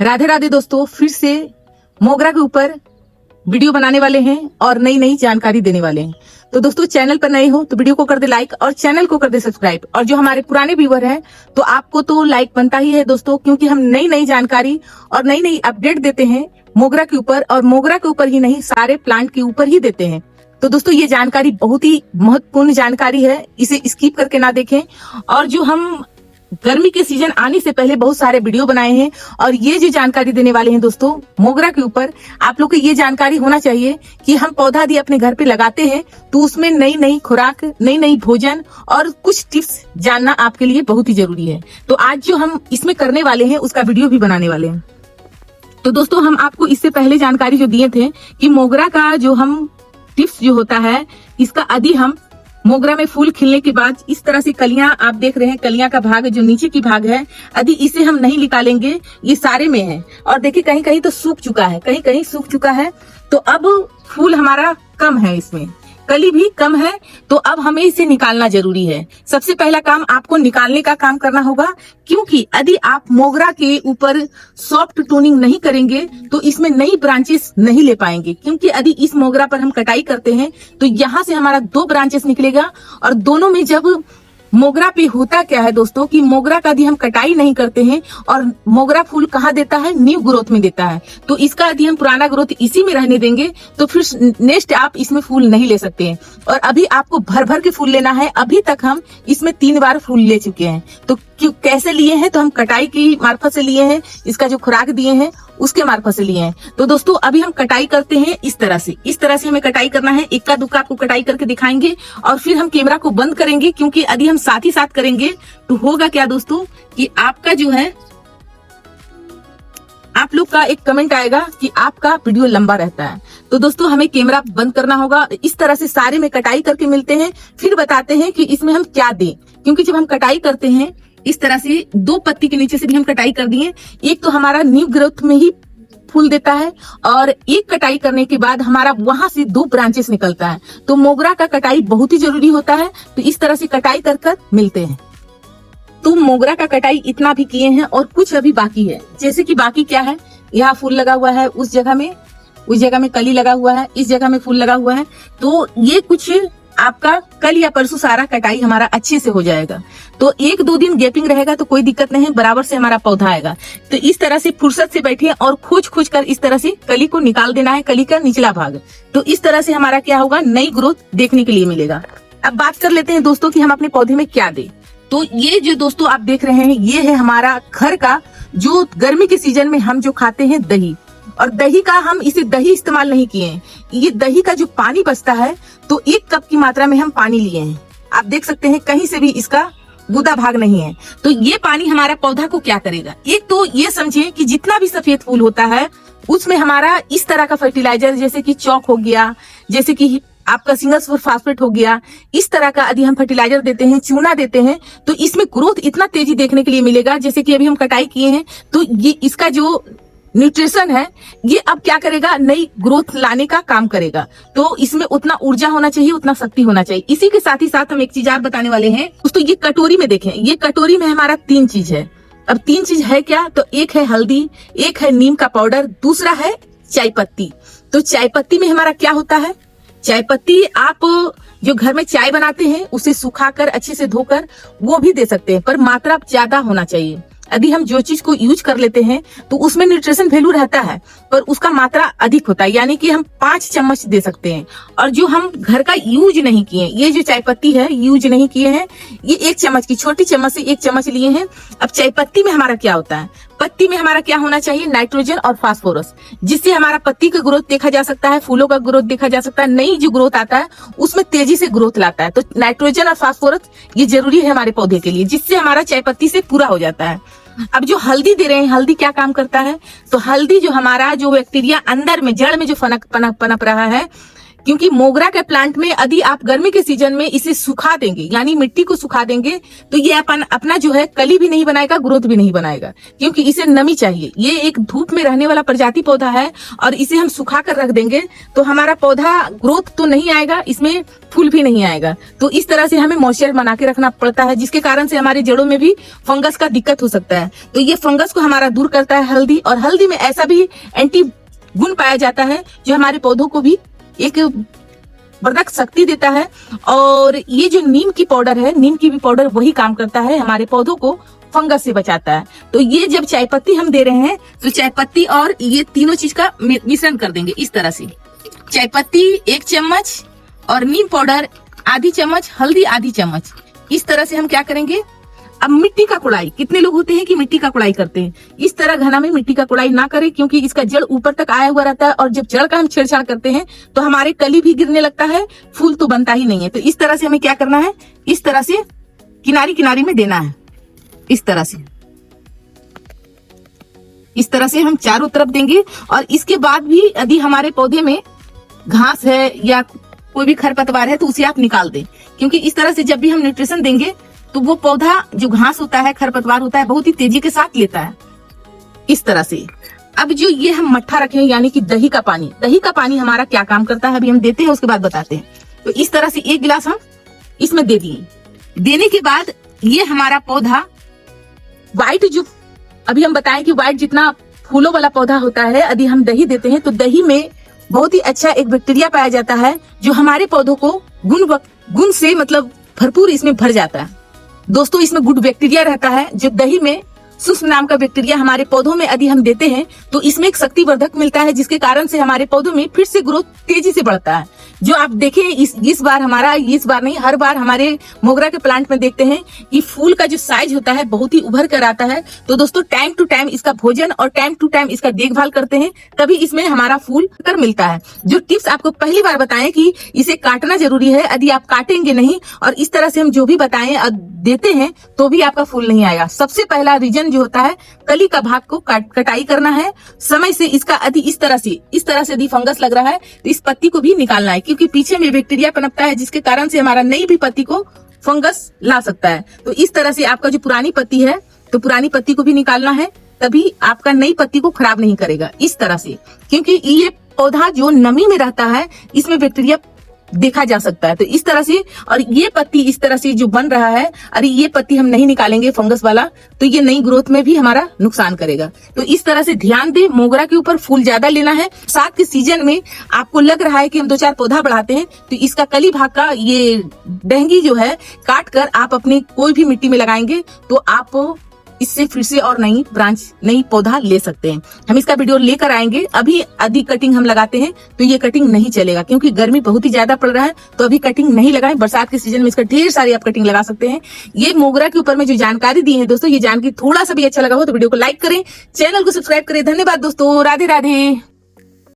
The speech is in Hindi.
राधे राधे दोस्तों, फिर से मोगरा के ऊपर वीडियो बनाने वाले हैं और नई नई जानकारी देने वाले हैं। तो दोस्तों, चैनल पर नए हो तो वीडियो को कर दे लाइक और चैनल को कर दे सब्सक्राइब। और जो हमारे पुराने व्यूअर हैं तो आपको तो लाइक बनता ही है दोस्तों, क्योंकि हम नई नई जानकारी और नई नई अपडेट देते हैं मोगरा के ऊपर, और मोगरा के ऊपर ही नहीं सारे प्लांट के ऊपर ही देते हैं। तो दोस्तों, ये जानकारी बहुत ही महत्वपूर्ण जानकारी है, इसे स्किप करके ना देखें। और जो हम गर्मी के सीजन आने से पहले बहुत सारे वीडियो बनाए हैं और ये जो जानकारी देने वाले हैं दोस्तों मोगरा के ऊपर, आप लोग को ये जानकारी होना चाहिए कि हम पौधा यदि अपने घर पे लगाते हैं तो उसमें नई नई खुराक, नई नई भोजन और कुछ टिप्स जानना आपके लिए बहुत ही जरूरी है। तो आज जो हम इसमें करने वाले हैं उसका वीडियो भी बनाने वाले हैं। तो दोस्तों, हम आपको इससे पहले जानकारी जो दिए थे कि मोगरा का जो हम टिप्स जो होता है, इसका यदि हम मोगरा में फूल खिलने के बाद इस तरह से कलियां आप देख रहे हैं, कलियां का भाग जो नीचे की भाग है, यदि इसे हम नहीं निकालेंगे, ये सारे में है और देखिए कहीं कहीं तो सूख चुका है, कहीं कहीं सूख चुका है। तो अब फूल हमारा कम है, इसमें कली भी कम है, तो अब हमें इसे निकालना जरूरी है। सबसे पहला काम आपको निकालने का काम करना होगा, क्योंकि यदि आप मोगरा के ऊपर सॉफ्ट टोनिंग नहीं करेंगे तो इसमें नई ब्रांचेस नहीं ले पाएंगे। क्योंकि यदि इस मोगरा पर हम कटाई करते हैं तो यहाँ से हमारा 2 ब्रांचेस निकलेगा, और दोनों में जब मोगरा पे होता क्या है दोस्तों कि मोगरा का यदि हम कटाई नहीं करते हैं और मोगरा फूल कहाँ देता है, न्यू ग्रोथ में देता है। तो इसका यदि हम पुराना ग्रोथ इसी में रहने देंगे तो फिर नेक्स्ट आप इसमें फूल नहीं ले सकते हैं। और अभी आपको भर भर के फूल लेना है। अभी तक हम इसमें 3 बार फूल ले चुके हैं। तो क्यों कैसे लिए हैं, तो हम कटाई की मार्फत से लिए हैं, इसका जो खुराक दिए हैं उसके मार्फत से लिए हैं। तो दोस्तों, अभी हम कटाई करते हैं इस तरह से हमें कटाई करना है। इक्का दुक्का आपको कटाई करके दिखाएंगे और फिर हम कैमरा को बंद करेंगे, क्योंकि यदि हम साथ ही साथ करेंगे तो होगा क्या दोस्तों कि आपका जो है, आप लोग का एक कमेंट आएगा कि आपका वीडियो लंबा रहता है। तो दोस्तों, हमें कैमरा बंद करना होगा। इस तरह से सारे में कटाई करके मिलते हैं, फिर बताते हैं कि इसमें हम क्या दें। क्योंकि जब हम कटाई करते हैं इस तरह से 2 पत्ती के नीचे से भी हम कटाई कर दिए, एक तो हमारा न्यू ग्रोथ में ही फूल देता है और एक कटाई करने के बाद हमारा वहां से 2 ब्रांचेस निकलता है। तो मोगरा का कटाई बहुत ही जरूरी होता है। तो इस तरह से कटाई कर कर मिलते हैं। तो मोगरा का कटाई इतना भी किए हैं और कुछ अभी बाकी है। जैसे कि बाकी क्या है, यहाँ फूल लगा हुआ है, उस जगह में कली लगा हुआ है, इस जगह में फूल लगा हुआ है। तो ये कुछ आपका कल या परसों सारा कटाई हमारा अच्छे से हो जाएगा। तो 1-2 दिन गैपिंग रहेगा तो कोई दिक्कत नहीं, बराबर से हमारा पौधा आएगा। तो इस तरह से फुर्सत से बैठिए और खोज कर इस तरह से कली को निकाल देना है, कली का निचला भाग। तो इस तरह से हमारा क्या होगा, नई ग्रोथ देखने के लिए मिलेगा। अब बात कर लेते हैं दोस्तों कि हम अपने पौधे में क्या दें। तो ये जो दोस्तों आप देख रहे हैं, ये है हमारा घर का जो गर्मी के सीजन में हम जो खाते हैं दही। और दही का हम इसे दही इस्तेमाल नहीं किए हैं, ये दही का जो पानी बचता है तो 1 कप की मात्रा में हम पानी लिए हैं। आप देख सकते हैं कहीं से भी इसका गुदा भाग नहीं है। तो ये पानी हमारा पौधा को क्या करेगा, एक तो ये समझिए कि जितना भी सफेद फूल होता है उसमें हमारा इस तरह का फर्टिलाइजर, जैसे कि चौक हो गया, जैसे कि आपका सिंगल सुपर फास्फेट हो गया, इस तरह का यदि हम फर्टिलाइजर देते हैं, चूना देते हैं, तो इसमें ग्रोथ इतना तेजी देखने के लिए मिलेगा। जैसे कि अभी हम कटाई किए हैं तो ये इसका जो न्यूट्रिशन है ये अब क्या करेगा, नई ग्रोथ लाने का काम करेगा। तो इसमें उतना ऊर्जा होना चाहिए, उतना शक्ति होना चाहिए। इसी के साथ ही साथ हम एक चीज और बताने वाले हैं दोस्तों। ये कटोरी में देखें, ये कटोरी में हमारा 3 चीज है। अब 3 चीज है क्या, तो एक है हल्दी, एक है नीम का पाउडर, दूसरा है चाय पत्ती। तो चाय पत्ती में हमारा क्या होता है, चाय पत्ती आप जो घर में चाय बनाते हैं उसे सुखाकर अच्छे से धोकर वो भी दे सकते हैं, पर मात्रा ज्यादा होना चाहिए। यदि हम जो चीज को यूज कर लेते हैं तो उसमें न्यूट्रिशन वैल्यू रहता है, पर उसका मात्रा अधिक होता है, यानी कि हम 5 चम्मच दे सकते हैं। और जो हम घर का यूज नहीं किए, ये जो चाय पत्ती है यूज नहीं किए हैं, ये 1 चम्मच की छोटी चम्मच से 1 चम्मच लिए हैं। अब चाय पत्ती में हमारा क्या होता है, पत्ती में हमारा क्या होना चाहिए, नाइट्रोजन और फास्फोरस, जिससे हमारा पत्ती का ग्रोथ देखा जा सकता है, फूलों का ग्रोथ देखा जा सकता है। नई जो ग्रोथ आता है उसमें तेजी से ग्रोथ लाता है। तो नाइट्रोजन और फास्फोरस ये जरूरी है हमारे पौधे के लिए, जिससे हमारा चाय पत्ती से पूरा हो जाता है। अब जो हल्दी दे रहे हैं, हल्दी क्या काम करता है, तो हल्दी जो हमारा जो बैक्टीरिया अंदर में जड़ में जो पनप रहा है, क्योंकि मोगरा के प्लांट में यदि आप गर्मी के सीजन में इसे सुखा देंगे, यानी मिट्टी को सुखा देंगे, तो ये अपना जो है कली भी नहीं बनाएगा, ग्रोथ भी नहीं बनाएगा, क्योंकि इसे नमी चाहिए। ये एक धूप में रहने वाला प्रजाति पौधा है और इसे हम सुखा कर रख देंगे तो हमारा पौधा ग्रोथ तो नहीं आएगा, इसमें फूल भी नहीं आएगा। तो इस तरह से हमें मॉइस्चर बना के रखना पड़ता है, जिसके कारण से हमारे जड़ों में भी फंगस का दिक्कत हो सकता है। तो ये फंगस को हमारा दूर करता है हल्दी, और हल्दी में ऐसा भी एंटी गुण पाया जाता है जो हमारे पौधों को भी एक वर्धक शक्ति देता है। और ये जो नीम की पाउडर है, नीम की भी पाउडर वही काम करता है, हमारे पौधों को फंगस से बचाता है। तो ये जब चाय पत्ती हम दे रहे हैं तो चाय पत्ती और ये तीनों चीज का मिश्रण कर देंगे इस तरह से। चाय पत्ती 1 चम्मच और नीम पाउडर आधी चम्मच, हल्दी आधी चम्मच, इस तरह से हम क्या करेंगे। अब मिट्टी का कुड़ाई, कितने लोग होते हैं कि मिट्टी का कुड़ाई करते हैं, इस तरह घना में मिट्टी का कुड़ाई ना करें, क्योंकि इसका जड़ ऊपर तक आया हुआ रहता है और जब जड़ का हम छेड़छाड़ करते हैं तो हमारे कली भी गिरने लगता है, फूल तो बनता ही नहीं है। तो इस तरह से हमें क्या करना है, इस तरह से किनारी किनारी में देना है, इस तरह से, इस तरह से हम चारों तरफ देंगे। और इसके बाद भी यदि हमारे पौधे में घास है या कोई भी खरपतवार है तो उसे आप निकाल दें, क्योंकि इस तरह से जब भी हम न्यूट्रिशन देंगे तो वो पौधा जो घास होता है, खरपतवार होता है, बहुत ही तेजी के साथ लेता है, इस तरह से। अब जो ये हम मट्ठा रखे हैं यानी कि दही का पानी, दही का पानी हमारा क्या काम करता है अभी हम देते हैं, उसके बाद बताते हैं। तो इस तरह से 1 गिलास हम इसमें दे दिए। देने के बाद ये हमारा पौधा व्हाइट, जो अभी हम बताएं कि व्हाइट जितना फूलों वाला पौधा होता है, यदि हम दही देते हैं तो दही में बहुत ही अच्छा एक बैक्टीरिया पाया जाता है जो हमारे पौधों को गुण से मतलब भरपूर इसमें भर जाता है। दोस्तों, इसमें गुड बैक्टीरिया रहता है, जो दही में सुष्म नाम का बैक्टीरिया हमारे पौधों में यदि हम देते हैं तो इसमें एक शक्तिवर्धक मिलता है, जिसके कारण से हमारे पौधों में फिर से ग्रोथ तेजी से बढ़ता है। जो आप देखें इस बार नहीं, हर बार हमारे मोगरा के प्लांट में देखते हैं कि फूल का जो साइज होता है बहुत ही उभर कर आता है। तो दोस्तों, टाइम टू टाइम इसका भोजन और टाइम टू टाइम इसका देखभाल करते हैं, तभी इसमें हमारा फूल कर मिलता है। जो टिप्स आपको पहली बार बताएं कि इसे काटना जरूरी है, यदि आप काटेंगे नहीं और इस तरह से हम जो भी बताएं देते हैं तो भी आपका फूल नहीं आएगा। सबसे पहला रीजन जो होता है, कली का भाग को कटाई करना है समय से। इसका इस तरह से यदि फंगस लग रहा है तो इस पत्ती को भी निकालना है, क्योंकि पीछे में बैक्टीरिया पनपता है, जिसके कारण से हमारा नई भी पत्ती को फंगस ला सकता है। तो इस तरह से आपका जो पुरानी पत्ती है तो पुरानी पत्ती को भी निकालना है, तभी आपका नई पत्ती को खराब नहीं करेगा, इस तरह से। क्योंकि ये पौधा जो नमी में रहता है इसमें बैक्टीरिया देखा जा सकता है। तो इस तरह से, और ये पत्ती इस तरह से जो बन रहा है, अरे ये पत्ती हम नहीं निकालेंगे फंगस वाला तो ये नई ग्रोथ में भी हमारा नुकसान करेगा। तो इस तरह से ध्यान दे, मोगरा के ऊपर फूल ज्यादा लेना है। साथ के सीजन में आपको लग रहा है कि हम 2-4 पौधा बढ़ाते हैं तो इसका कली भाग का ये डहंगी जो है काट कर आप अपनी कोई भी मिट्टी में लगाएंगे तो आप इससे फिर से और नई पौधा ले सकते हैं। हम इसका वीडियो लेकर आएंगे। अभी अधिक कटिंग हम लगाते हैं तो ये कटिंग नहीं चलेगा, क्योंकि गर्मी बहुत ही ज्यादा पड़ रहा है, तो अभी कटिंग नहीं लगाएं। बरसात के सीजन में इसका ढेर सारी आप कटिंग लगा सकते हैं। ये मोगरा के ऊपर में जो जानकारी दी है दोस्तों, ये जानकारी थोड़ा सा भी अच्छा लगा हो तो वीडियो को लाइक करें, चैनल को सब्सक्राइब करें। धन्यवाद दोस्तों, राधे राधे।